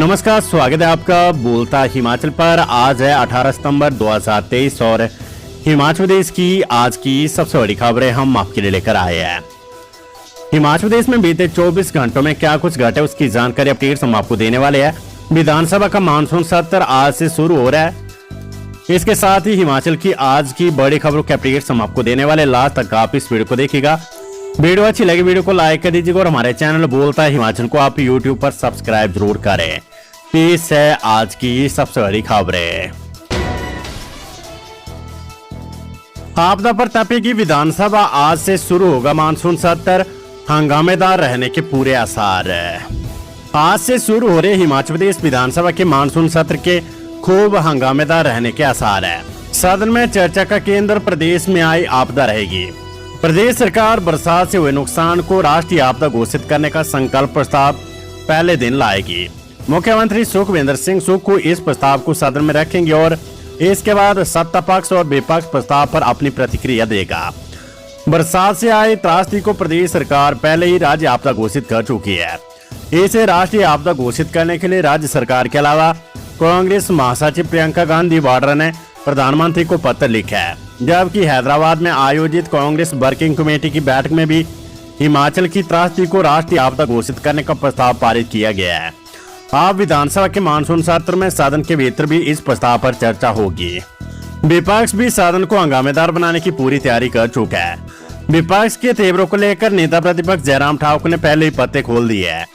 नमस्कार, स्वागत है आपका बोलता हिमाचल पर। आज है 18 सितंबर 2023 और हिमाचल प्रदेश की आज की सबसे बड़ी खबरें हम आपके लिए लेकर आए हैं। हिमाचल प्रदेश में बीते 24 घंटों में क्या कुछ घटे उसकी जानकारी अपडेट्स हम आपको देने वाले हैं। विधानसभा का मानसून सत्र आज से शुरू हो रहा है। इसके साथ ही हिमाचल की आज की बड़ी खबरों के अपडेट्स हम आपको देने वाले। लास्ट तक आप इस वीडियो को देखिएगा। वीडियो अच्छी लगी वीडियो को लाइक कर दीजिएगा और हमारे चैनल बोलता है हिमाचल को आप यूट्यूब पर सब्सक्राइब जरूर करें। पेश है आज की सबसे बड़ी खबरें। आपदा पर तपेगी विधानसभा, आज से शुरू होगा मानसून सत्र, हंगामेदार रहने के पूरे आसार। आज से शुरू हो रहे हिमाचल प्रदेश विधानसभा के मानसून सत्र के खूब हंगामेदार रहने के आसार है। सदन में चर्चा का केंद्र प्रदेश में आई आपदा रहेगी। प्रदेश सरकार बरसात से हुए नुकसान को राष्ट्रीय आपदा घोषित करने का संकल्प प्रस्ताव पहले दिन लाएगी। मुख्यमंत्री सुखविंदर सिंह सुक्खू इस प्रस्ताव को सदन में रखेंगे और इसके बाद सत्ता पक्ष और विपक्ष प्रस्ताव पर अपनी प्रतिक्रिया देगा। बरसात से आए त्रासदी को प्रदेश सरकार पहले ही राज्य आपदा घोषित कर चुकी है। इसे राष्ट्रीय आपदा घोषित करने के लिए राज्य सरकार के अलावा कांग्रेस महासचिव प्रियंका गांधी वाड्रा ने प्रधानमंत्री को पत्र लिखा है, जबकि हैदराबाद में आयोजित कांग्रेस वर्किंग कमेटी की बैठक में भी हिमाचल की त्रासदी को राष्ट्रीय आपदा घोषित करने का प्रस्ताव पारित किया गया है। अब विधानसभा के मानसून सत्र में सदन के भीतर भी इस प्रस्ताव पर चर्चा होगी। विपक्ष भी सदन को हंगामेदार बनाने की पूरी तैयारी कर चुका है। विपक्ष के तेवरों को लेकर नेता प्रतिपक्ष जयराम ठाकुर ने पहले ही पत्ते खोल दिए हैं।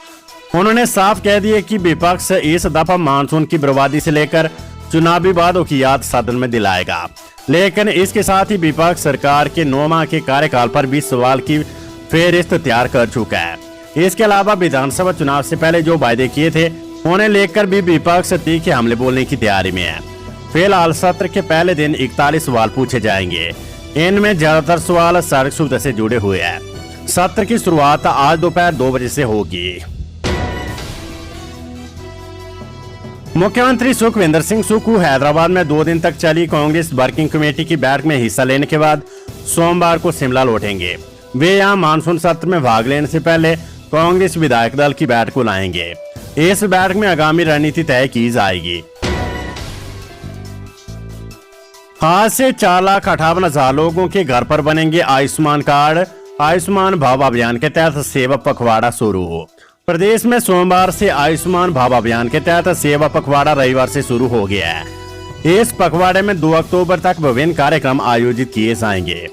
उन्होंने साफ कह दिया कि विपक्ष इस दफा मानसून की बर्बादी से लेकर चुनावी वादों की याद सदन में दिलाएगा, लेकिन इसके साथ ही विपक्ष सरकार के 9 माह के कार्यकाल पर भी सवाल की फेहरिस्त तैयार कर चुका है। इसके अलावा विधानसभा चुनाव से पहले जो वायदे किए थे उन्हें लेकर भी विपक्ष तीखे हमले बोलने की तैयारी में है। फिलहाल सत्र के पहले दिन 41 सवाल पूछे जाएंगे। इनमें ज्यादातर सवाल सड़क सुविधा से जुड़े हुए हैं। सत्र की शुरुआत आज दोपहर 2 बजे से होगी। मुख्यमंत्री सुखविंदर सिंह सुक्खू हैदराबाद में 2 दिन तक चली कांग्रेस वर्किंग कमेटी की बैठक में हिस्सा लेने के बाद सोमवार को शिमला लौटेंगे। वे यहां मानसून सत्र में भाग लेने से पहले कांग्रेस विधायक दल की बैठक को लाएंगे। इस बैठक में आगामी रणनीति तय की जाएगी। आज से 4,58,000 लोगों के घर पर बनेंगे आयुष्मान कार्ड। आयुष्मान भाव अभियान के तहत सेवा पखवाड़ा शुरू हो। प्रदेश में सोमवार से आयुष्मान भाव अभियान के तहत सेवा पखवाड़ा रविवार से शुरू हो गया है। इस पखवाड़े में 2 अक्टूबर तक विभिन्न कार्यक्रम आयोजित किए जाएंगे।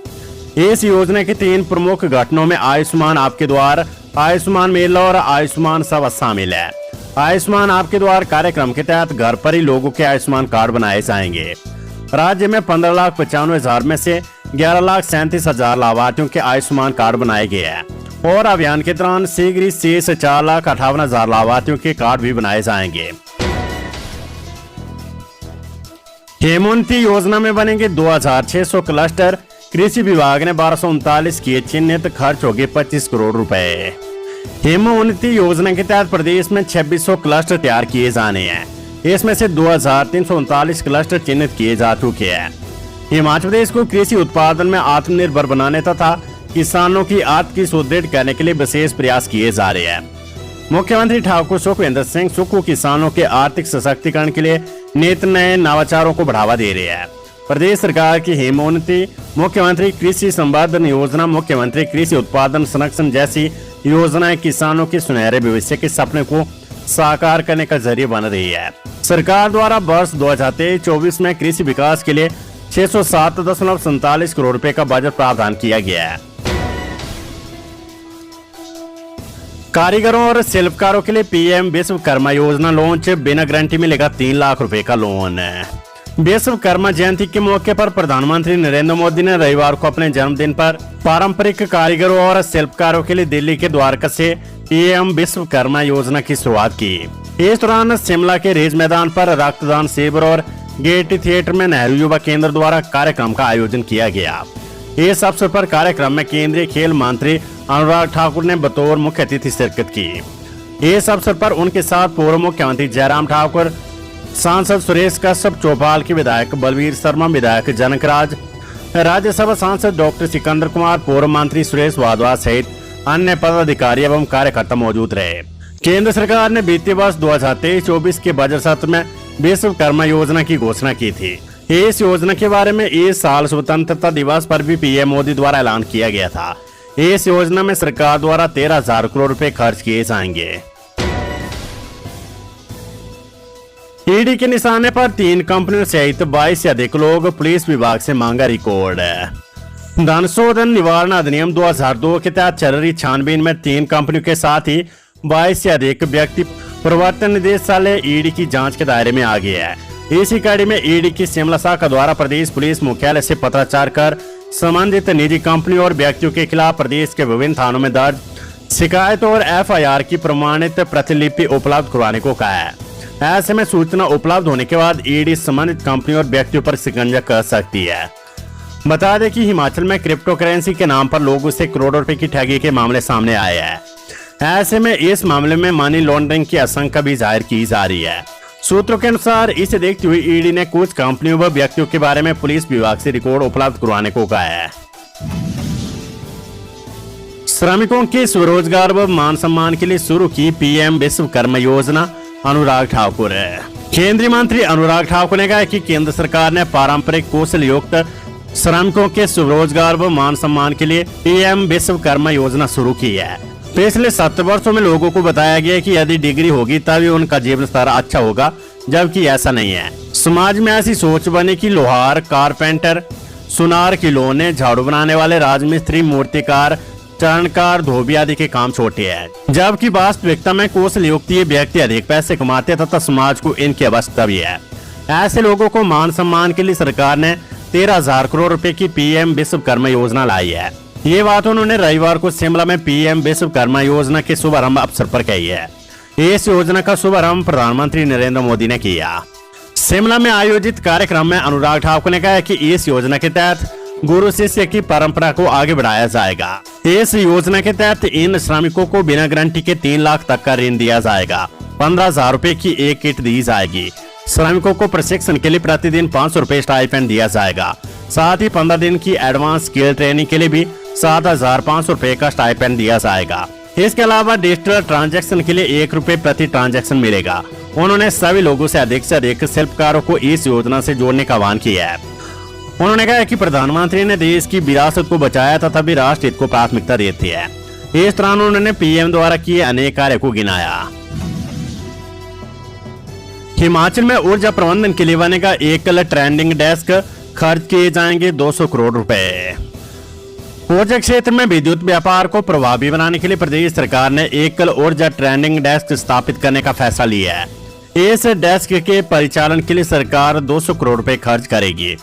इस योजना के 3 प्रमुख घटनों में आयुष्मान आपके द्वार, आयुष्मान मेला और आयुष्मान सभा शामिल है। आयुष्मान आपके द्वार कार्यक्रम के तहत घर पर ही लोगों के आयुष्मान कार्ड बनाए जाएंगे। राज्य में 15,95,000 में से 11,37,000 लाभार्थियों के आयुष्मान कार्ड बनाए गए हैं और अभियान के दौरान शीघ्र ही शेष 4,58,000 लाभार्थियों के कार्ड भी बनाए जाएंगे। हेमंती योजना में बनेंगे 2,600 क्लस्टर। कृषि विभाग ने 1239 किए चिन्हित, खर्च होंगे 25 करोड़ रुपए। हेमोन्नति योजना के तहत प्रदेश में 2600 क्लस्टर तैयार किए जाने हैं। इसमें से 2,339 क्लस्टर चिन्हित किए जा चुके हैं। हिमाचल प्रदेश को कृषि उत्पादन में आत्मनिर्भर बनाने तथा किसानों की आर्थिकी सुदृढ़ करने के लिए विशेष प्रयास किए जा रहे हैं। मुख्यमंत्री ठाकुर सुखविंदर सिंह सुक्खू किसानों के आर्थिक सशक्तिकरण के लिए नित नए नवाचारों को बढ़ावा दे रहे हैं। प्रदेश सरकार की हेमोन्नति, मुख्यमंत्री कृषि संवर्धन योजना, मुख्यमंत्री कृषि उत्पादन संरक्षण जैसी योजनाएं किसानों के सुनहरे भविष्य के सपने को साकार करने का जरिए बन रही है। सरकार द्वारा वर्ष 2023-24 में कृषि विकास के लिए 607.47 करोड़ रुपए का बजट प्रावधान किया गया है। कारीगरों और शिल्पकारों के लिए पीएम विश्वकर्मा योजना लॉन्च, बिना गारंटी मिलेगा 3 लाख रुपए का लोन। विश्वकर्मा जयंती के मौके पर प्रधानमंत्री नरेंद्र मोदी ने रविवार को अपने जन्मदिन पर पारंपरिक कारीगरों और शिल्पकारों के लिए दिल्ली के द्वारका से पीएम विश्वकर्मा योजना की शुरुआत की। इस दौरान शिमला के रिज मैदान पर रक्तदान शिविर और गेयटी थिएटर में नेहरू युवा केंद्र द्वारा कार्यक्रम का आयोजन किया गया। इस अवसर पर कार्यक्रम में केंद्रीय खेल मंत्री अनुराग ठाकुर ने बतौर मुख्य अतिथि शिरकत की। इस अवसर पर उनके साथ पूर्व मुख्यमंत्री जयराम ठाकुर, सांसद सुरेश कश्यप, चौपाल के विधायक बलवीर शर्मा, विधायक जनकराज, राज्यसभा सांसद डॉक्टर सिकंदर कुमार, पूर्व मंत्री सुरेश वाधवा सहित अन्य पदाधिकारी एवं कार्यकर्ता मौजूद रहे। केंद्र सरकार ने बीते वर्ष 2023-24 के बजट सत्र में विश्वकर्मा योजना की घोषणा की थी। इस योजना के बारे में इस साल स्वतंत्रता दिवस पर भी पीएम मोदी द्वारा ऐलान किया गया था। इस योजना में सरकार द्वारा 13,000 करोड़ रुपए खर्च किए जाएंगे। ईडी के निशाने पर 3 कंपनियों सहित 22 से अधिक लोग, पुलिस विभाग से मांगा रिकॉर्ड। धन शोधन निवारण अधिनियम 2002 के तहत चल रही छानबीन में 3 कंपनियों के साथ ही 22 से अधिक व्यक्ति प्रवर्तन निदेशालय ईडी की जांच के दायरे में आ गए हैं। इसी कड़ी में ईडी की शिमला शाखा द्वारा प्रदेश पुलिस मुख्यालय से पत्राचार कर संबंधित निजी कंपनियों और व्यक्तियों के खिलाफ प्रदेश के विभिन्न थानों में दर्ज शिकायत और एफआईआर की प्रमाणित प्रतिलिपि उपलब्ध करवाने को कहा है। ऐसे में सूचना उपलब्ध होने के बाद ईडी संबंधित कंपनियों और व्यक्तियों पर शिकंजा कर सकती है। बता दें कि हिमाचल में क्रिप्टो करेंसी के नाम पर लोगों से करोड़ों रुपए की ठगी के मामले सामने आए हैं। ऐसे में इस मामले में मनी लॉन्ड्रिंग की आशंका भी जाहिर की जा रही है। सूत्रों के अनुसार इसे देखते हुए ईडी ने कुछ कंपनियों व व्यक्तियों के बारे में पुलिस विभाग से रिकॉर्ड उपलब्ध करवाने को कहा है। श्रमिकों के स्वरोजगार व मान सम्मान के लिए शुरू की पीएम विश्वकर्मा योजना, अनुराग ठाकुर। केंद्रीय मंत्री अनुराग ठाकुर ने कहा कि केंद्र सरकार ने पारंपरिक कौशल युक्त श्रमिकों के स्वरोजगार व मान सम्मान के लिए पीएम विश्वकर्मा योजना शुरू की है। पिछले 7 वर्षों में लोगों को बताया गया कि यदि डिग्री होगी तभी उनका जीवन स्तर अच्छा होगा, जबकि ऐसा नहीं है। समाज में ऐसी सोच बनी कि लोहार, कारपेंटर, सुनार, खिलौने, झाड़ू बनाने वाले, राजमिस्त्री, मूर्तिकार, चरणकार, धोबी आदि के काम छोटे हैं, जबकि वास्तविकता में कौशल युक्त ये व्यक्ति अधिक पैसे कमाते तथा समाज को इनकी आवश्यकता भी है। ऐसे लोगों को मान सम्मान के लिए सरकार ने 13,000 करोड़ रुपए की पीएम विश्वकर्मा योजना लाई है। ये बात उन्होंने रविवार को शिमला में पीएम विश्वकर्मा योजना के शुभारंभ अवसर पर कही है। इस योजना का शुभारंभ प्रधानमंत्री नरेंद्र मोदी ने किया। शिमला में आयोजित कार्यक्रम में अनुराग ठाकुर ने कहा कि इस योजना के तहत गुरु शिष्य की परंपरा को आगे बढ़ाया जाएगा। इस योजना के तहत इन श्रमिकों को बिना गारंटी के 3 लाख तक का ऋण दिया जाएगा। 15,000 रुपए की एक किट दी जाएगी। श्रमिकों को प्रशिक्षण के लिए प्रतिदिन 500 रुपए स्टाइपेंड दिया जाएगा। साथ ही 15 दिन की एडवांस स्किल ट्रेनिंग के लिए भी 7,500 रुपए का स्टाइपेंड दिया जाएगा। इसके अलावा डिजिटल ट्रांजैक्शन के लिए 1 रुपए प्रति ट्रांजैक्शन मिलेगा। उन्होंने सभी लोगों से अधिक शिल्पकारों को इस योजना से जोड़ने का आह्वान किया है। उन्होंने कहा कि प्रधानमंत्री ने देश की विरासत को बचाया तथा भी राष्ट्र हित को प्राथमिकता देती है। इस दौरान उन्होंने पीएम द्वारा किए अनेक कार्य को गिनाया। हिमाचल में ऊर्जा प्रबंधन के लिए बनेगा एकल ट्रेंडिंग डेस्क, खर्च किए जाएंगे 200 करोड़ रुपए। ऊर्जा क्षेत्र में विद्युत व्यापार को प्रभावी बनाने के लिए प्रदेश सरकार ने एकल ऊर्जा ट्रेंडिंग डेस्क स्थापित करने का फैसला लिया है। इस डेस्क के परिचालन के लिए सरकार 200 करोड़ रुपए खर्च करेगी।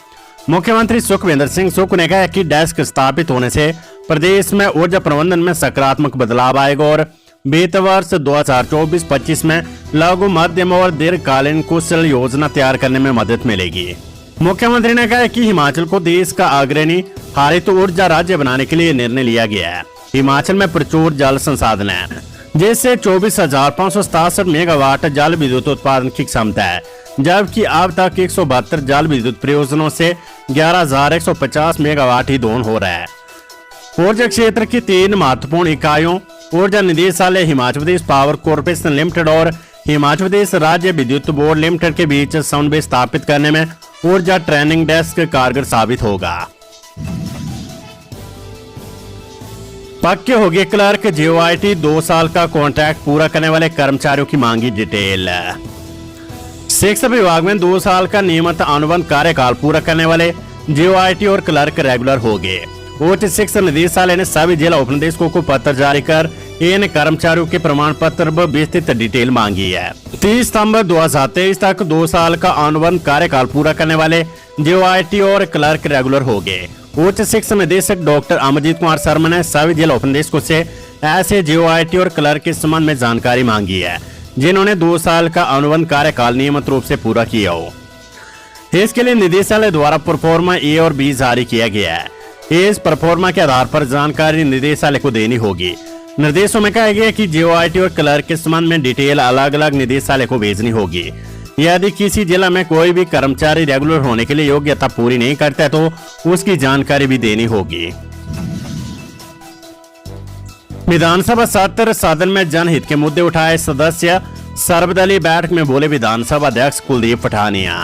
मुख्यमंत्री सुखविंदर सिंह सुक्खू ने कहा कि डेस्क स्थापित होने से प्रदेश में ऊर्जा प्रबंधन में सकारात्मक बदलाव आएगा और वित्त वर्ष 2024-25 में लघु, मध्यम और दीर्घकालीन कुशल योजना तैयार करने में मदद मिलेगी। मुख्यमंत्री ने कहा कि हिमाचल को देश का अग्रणी हरित ऊर्जा राज्य बनाने के लिए निर्णय लिया गया है। हिमाचल में प्रचुर जल संसाधन है, जिससे 24,567 मेगावाट जल विद्युत उत्पादन की क्षमता है, जबकि अब तक 172 जल विद्युत परियोजनाओं से 11,150 मेगावाट ही दोहन हो रहा है। ऊर्जा क्षेत्र की 3 महत्वपूर्ण इकाइयों ऊर्जा निदेशालय, Himachal Pradesh power corporation limited और हिमाचल प्रदेश राज्य विद्युत बोर्ड लिमिटेड के बीच समन्वय स्थापित करने में ऊर्जा ट्रेनिंग डेस्क कारगर साबित होगा। पक्के हो गए क्लर्क, जीओआईटी 2 साल का कॉन्ट्रैक्ट पूरा करने वाले कर्मचारियों की मांगी डिटेल। शिक्षा विभाग में 2 साल का नियमित अनुबंध कार्यकाल पूरा करने वाले जीओआईटी और क्लर्क रेगुलर हो गए। उच्च शिक्षा निदेशालय ने सभी जिला उपनिदेशकों को पत्र जारी कर इन कर्मचारियों के प्रमाण पत्र व विस्तृत डिटेल मांगी है। 30 सितंबर 2023 तक 2 साल का अनुबंध कार्यकाल पूरा करने वाले जीओआईटी और क्लर्क रेगुलर हो गए। उच्च शिक्षा निदेशक डॉक्टर अमरजीत कुमार शर्मा ने सभी जिला उपनिदेशकों से ऐसे जीओआईटी और क्लर्क के संबंध में जानकारी मांगी है, जिन्होंने 2 साल का अनुबंध कार्यकाल नियमित रूप से पूरा किया हो। इसके लिए निदेशालय द्वारा प्रोफार्मा ए और बी जारी किया गया है। इस प्रोफार्मा के आधार पर जानकारी निदेशालय को देनी होगी। निर्देशों में कहा गया कि जीओआईटी और क्लर्क के संबंध में डिटेल अलग अलग निदेशालय को भेजनी होगी। यदि किसी जिला में कोई भी कर्मचारी रेगुलर होने के लिए योग्यता पूरी नहीं करता है तो उसकी जानकारी भी देनी होगी। विधानसभा सत्र सदन में जनहित के मुद्दे उठाए सदस्य। सर्वदलीय बैठक में बोले विधानसभा अध्यक्ष कुलदीप पठानिया।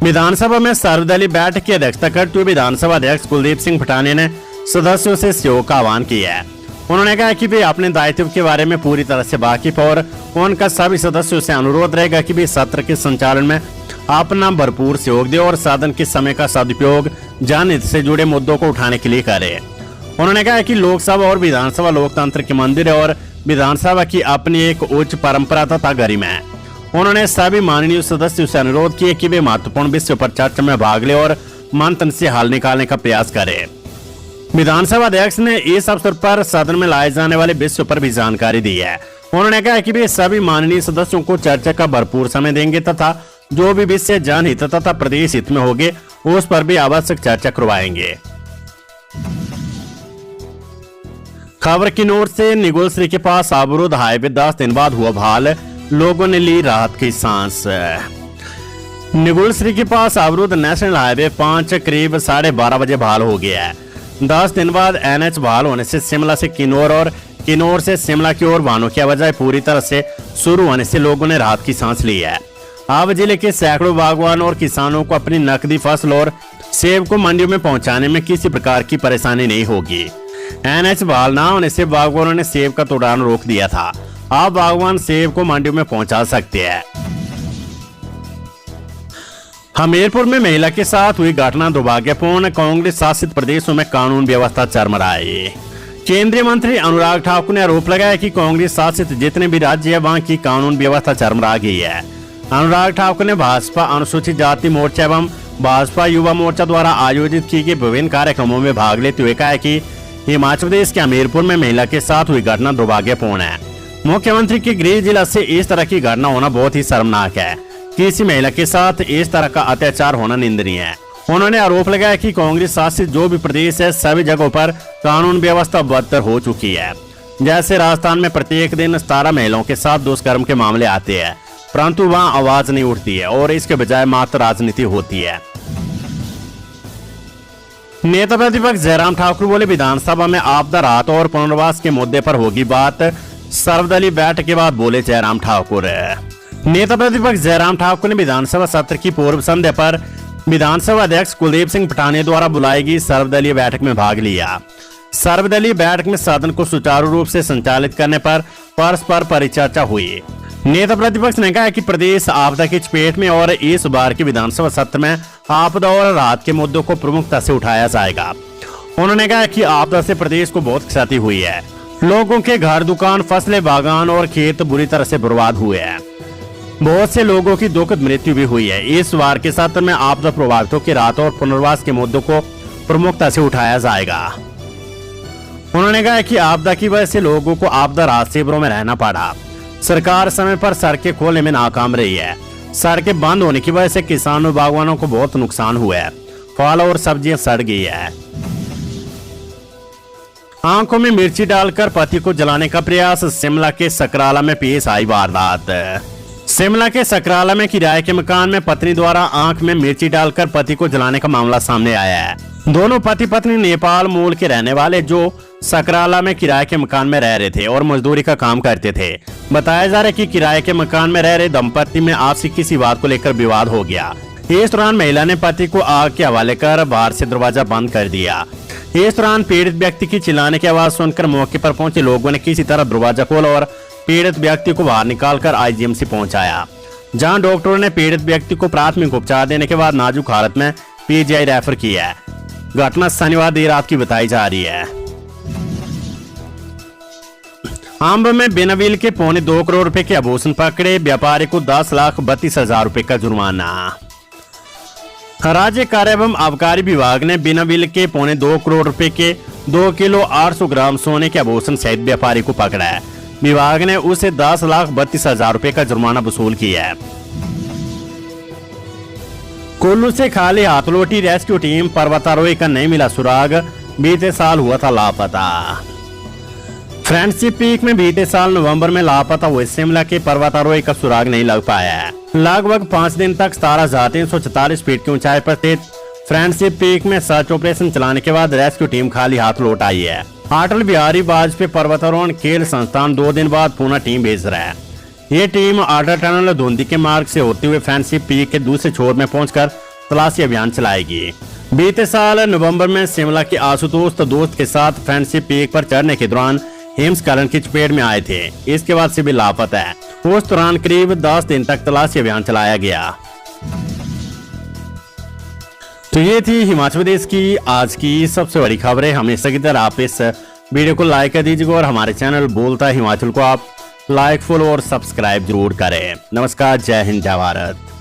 विधानसभा में सर्वदलीय बैठक की अध्यक्षता करते हुए विधानसभा अध्यक्ष कुलदीप सिंह पठानिया ने सदस्यों से सहयोग का आह्वान किया है। उन्होंने कहा कि वे अपने दायित्व के बारे में पूरी तरह से वाकिफ और उनका सभी सदस्यों से अनुरोध रहेगा कि वे सत्र के संचालन में अपना भरपूर सहयोग दे और सदन के समय का सदुपयोग जनहित से जुड़े मुद्दों को उठाने के लिए करे। उन्होंने कहा कि लोकसभा और विधानसभा लोकतंत्र के मंदिर है और विधानसभा की अपनी एक उच्च परंपरा तथा गरिमा है। उन्होंने सभी माननीय सदस्यों से अनुरोध किया कि वे महत्वपूर्ण विषयों पर चर्चा में भाग ले और मंथन से हल निकालने का प्रयास करें। विधानसभा अध्यक्ष ने इस अवसर पर सदन में लाए जाने वाले विषयों पर भी जानकारी दी है। उन्होंने कहा कि वे सभी माननीय सदस्यों को चर्चा का भरपूर समय देंगे तथा जो भी विषय जनहित तथा प्रदेश हित में होंगे उस पर भी आवश्यक चर्चा करवाएंगे। खबर किन्नौर से निगुलसरी के पास अवरुद्ध हाईवे 10 दिन बाद हुआ बहाल, लोगों ने ली राहत की सांस। निगुलसरी के पास अवरुद्ध नेशनल हाईवे 5 करीब 12:30 बजे बहाल हो गया है। 10 दिन बाद NH बहाल होने से शिमला से किन्नौर और किन्नौर से शिमला की ओर वाहनों की आवाजाही पूरी तरह से शुरू होने से लोगों ने राहत की सांस ली है। अब जिले के सैकड़ों बागवानों और किसानों को अपनी नकदी फसल और सेब को मंडियों में पहुंचाने में किसी प्रकार की परेशानी नहीं होगी। NH बहाल न होने से बागवानों ने सेब का तोड़ान रोक दिया था। अब बागवान सेब को मंडियों में पहुंचा सकते हैं। हमीरपुर में महिला के साथ हुई घटना दुर्भाग्यपूर्ण, कांग्रेस शासित प्रदेशों में कानून व्यवस्था चरमराई। केंद्रीय मंत्री अनुराग ठाकुर ने आरोप लगाया कि कांग्रेस शासित जितने भी राज्य है वहां की कानून व्यवस्था चरमरा गई है। अनुराग ठाकुर ने भाजपा अनुसूचित जाति मोर्चा एवं भाजपा युवा मोर्चा द्वारा आयोजित की गई विभिन्न कार्यक्रमों में भाग लेते हुए कहा कि हिमाचल प्रदेश के हमीरपुर में महिला के साथ हुई घटना दुर्भाग्यपूर्ण है। मुख्यमंत्री के गृह जिला से इस तरह की घटना होना बहुत ही शर्मनाक है। किसी महिला के साथ इस तरह का अत्याचार होना निंदनीय है। उन्होंने आरोप लगाया कि कांग्रेस शासित जो भी प्रदेश है सभी जगहों पर कानून व्यवस्था बदतर हो चुकी है। जैसे राजस्थान में प्रत्येक दिन 17 महिलाओं के साथ दुष्कर्म के मामले आते हैं, परंतु वहां आवाज नहीं उठती है और इसके बजाय मात्र राजनीति होती है। नेता प्रतिपक्ष जयराम ठाकुर बोले विधानसभा में आपदा राहत और पुनर्वास के मुद्दे पर होगी बात। सर्वदलीय बैठक के बाद बोले जयराम ठाकुर। नेता प्रतिपक्ष जयराम ठाकुर ने विधानसभा सत्र की पूर्व संध्या पर विधानसभा अध्यक्ष कुलदीप सिंह पठानिया द्वारा बुलाई गई सर्वदलीय बैठक में भाग लिया। सर्वदलीय बैठक में सदन को सुचारू रूप से संचालित करने पर परस्पर परिचर्चा हुई। नेता प्रतिपक्ष ने कहा कि प्रदेश आपदा की चपेट में और इस बार के विधानसभा सत्र में आपदा और राहत के मुद्दों को प्रमुखता से उठाया जाएगा। उन्होंने कहा कि आपदा से प्रदेश को बहुत क्षति हुई है। लोगों के घर, दुकान, फसलें, बागान और खेत बुरी तरह से बर्बाद हुए हैं। बहुत से लोगों की दुखद मृत्यु भी हुई है। इस बार के सत्र में आपदा प्रभावितों की राहत और पुनर्वास के मुद्दों को प्रमुखता से उठाया जाएगा। उन्होंने कहा कि आपदा की वजह से लोगों को आपदा राहत शिविरों में रहना पड़ा। सरकार समय पर सड़कें खोलने में नाकाम रही है। सड़कें बंद होने की वजह से किसानों, बागवानों को बहुत नुकसान हुआ है। फल और सब्जियां सड़ गई है। आंखों में मिर्ची डालकर पति को जलाने का प्रयास। शिमला के सकराला में पेश आई वारदात। शिमला के सकराला में किराए के मकान में पत्नी द्वारा आंख में मिर्ची डालकर पति को जलाने का मामला सामने आया है। दोनों पति पत्नी नेपाल मूल के रहने वाले जो सकराला में किराए के मकान में रह रहे थे और मजदूरी का काम करते थे। बताया जा रहा है कि किराए के मकान में रह रहे दंपति में आपसी किसी बात को लेकर विवाद हो गया। इस दौरान महिला ने पति को आग के हवाले कर बाहर से दरवाजा बंद कर दिया। इस दौरान पीड़ित व्यक्ति की चिल्लाने की आवाज सुनकर मौके पर पहुंचे लोगों ने किसी तरह दरवाजा खोला और पीड़ित व्यक्ति को बाहर निकालकर IGMC पहुंचाया, जहां डॉक्टरों ने पीड़ित व्यक्ति को प्राथमिक उपचार देने के बाद नाजुक हालत में PGI रेफर किया है। घटना शनिवार देर रात की बताई जा रही है। आंब में बिनाविल के 2.25 करोड़ रुपए के आभूषण पकड़े, व्यापारी को 10,32,000 रुपए का जुर्माना। राज्य कार्य एवं आबकारी विभाग ने बिनाविल के 2.25 करोड़ रुपए के 2 किलो 800 ग्राम सोने के आभूषण सहित व्यापारी को पकड़ा है। विभाग ने उसे 10,32,000 रुपए का जुर्माना वसूल किया है। कुल्लू से खाली हाथ लौटी रेस्क्यू टीम, पर्वतारोही का नहीं मिला सुराग, बीते साल हुआ था लापता। फ्रेंडशिप पीक में बीते साल नवंबर में लापता हुए शिमला के पर्वतारोही का सुराग नहीं लग पाया है। लगभग 5 दिन तक 17,344 फीट की ऊंचाई पर स्थित फ्रेंडशिप पीक में सर्च ऑपरेशन चलाने के बाद रेस्क्यू टीम खाली हाथ लौट आई है। अटल बिहारी वाजपेयी पर्वतारोहण खेल संस्थान 2 दिन बाद पुनः टीम भेज रहा है। ये टीम अटल टनल धुंधी के मार्ग से होते हुए फैंसी पीक के दूसरे छोर में पहुंचकर तलाशी अभियान चलाएगी। बीते साल नवंबर में शिमला के आशुतोष दोस्त के साथ फैंसी पीक पर चढ़ने के दौरान हिमस्खलन की चपेट में आए थे। इसके बाद से भी लापता है। उस दौरान करीब 10 दिन तक तलाशी अभियान चलाया गया। तो ये थी हिमाचल प्रदेश की आज की सबसे बड़ी खबरें। हमेशा की तरह आप इस वीडियो को लाइक कर दीजिएगा और हमारे चैनल बोलता है हिमाचल को आप लाइक, फॉलो और सब्सक्राइब जरूर करें। नमस्कार, जय हिंद, जय भारत।